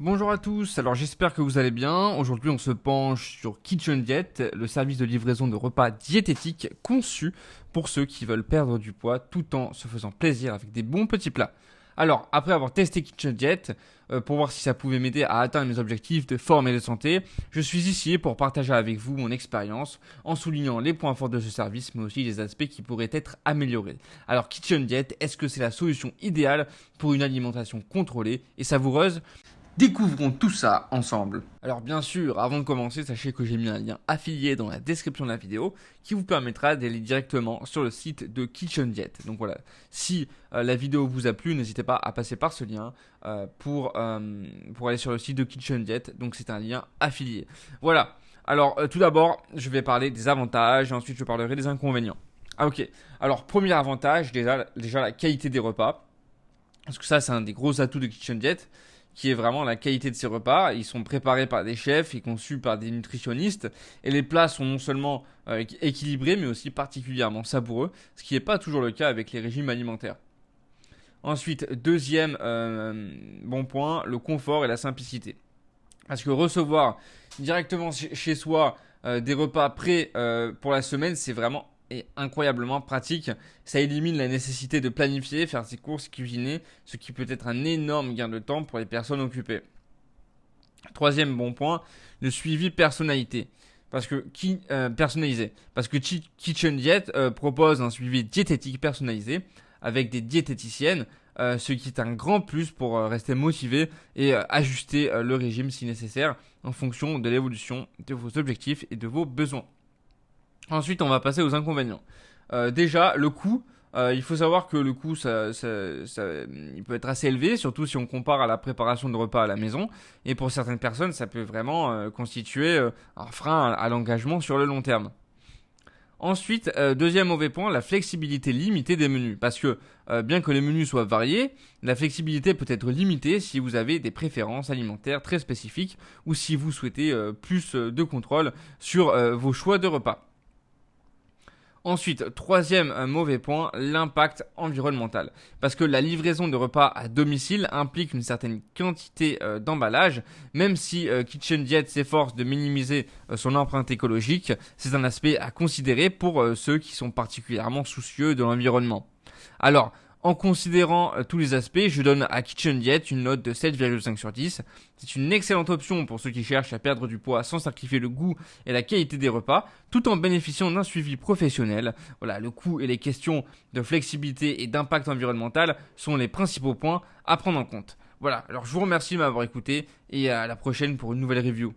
Bonjour à tous, alors j'espère que vous allez bien. Aujourd'hui on se penche sur Kitchen Diet, le service de livraison de repas diététiques conçu pour ceux qui veulent perdre du poids tout en se faisant plaisir avec des bons petits plats. Alors après avoir testé Kitchen Diet, pour voir si ça pouvait m'aider à atteindre mes objectifs de forme et de santé, je suis ici pour partager avec vous mon expérience en soulignant les points forts de ce service mais aussi les aspects qui pourraient être améliorés. Alors Kitchen Diet, est-ce que c'est la solution idéale pour une alimentation contrôlée et savoureuse? Découvrons tout ça ensemble. Alors bien sûr, avant de commencer, sachez que j'ai mis un lien affilié dans la description de la vidéo qui vous permettra d'aller directement sur le site de Kitchen Diet. Donc voilà, si la vidéo vous a plu, n'hésitez pas à passer par ce lien pour aller sur le site de Kitchen Diet. Donc c'est un lien affilié. Voilà, alors tout d'abord, je vais parler des avantages et ensuite je parlerai des inconvénients. Ah ok, alors premier avantage, déjà la qualité des repas. Parce que ça, c'est un des gros atouts de Kitchen Diet, qui est vraiment la qualité de ces repas. Ils sont préparés par des chefs et conçus par des nutritionnistes. Et les plats sont non seulement équilibrés, mais aussi particulièrement savoureux, ce qui n'est pas toujours le cas avec les régimes alimentaires. Ensuite, deuxième bon point, le confort et la simplicité. Parce que recevoir directement chez soi des repas prêts pour la semaine, c'est vraiment et incroyablement pratique. Ça élimine la nécessité de planifier, faire ses courses, cuisiner, ce qui peut être un énorme gain de temps pour les personnes occupées. Troisième bon point, le suivi personnalisé. Parce que Kitchen Diet propose un suivi diététique personnalisé avec des diététiciennes, ce qui est un grand plus pour rester motivé et ajuster le régime si nécessaire en fonction de l'évolution de vos objectifs et de vos besoins. Ensuite, on va passer aux inconvénients. Déjà, le coût. Il faut savoir que le coût, il peut être assez élevé, surtout si on compare à la préparation de repas à la maison. Et pour certaines personnes, ça peut vraiment constituer un frein à l'engagement sur le long terme. Ensuite, deuxième mauvais point, la flexibilité limitée des menus. Parce que bien que les menus soient variés, la flexibilité peut être limitée si vous avez des préférences alimentaires très spécifiques ou si vous souhaitez plus de contrôle sur vos choix de repas. Ensuite, troisième mauvais point, l'impact environnemental. Parce que la livraison de repas à domicile implique une certaine quantité d'emballage. Même si Kitchen Diet s'efforce de minimiser son empreinte écologique, c'est un aspect à considérer pour ceux qui sont particulièrement soucieux de l'environnement. Alors, en considérant tous les aspects, je donne à Kitchen Diet une note de 7,5 sur 10. C'est une excellente option pour ceux qui cherchent à perdre du poids sans sacrifier le goût et la qualité des repas, tout en bénéficiant d'un suivi professionnel. Voilà, le coût et les questions de flexibilité et d'impact environnemental sont les principaux points à prendre en compte. Voilà, alors je vous remercie de m'avoir écouté et à la prochaine pour une nouvelle review.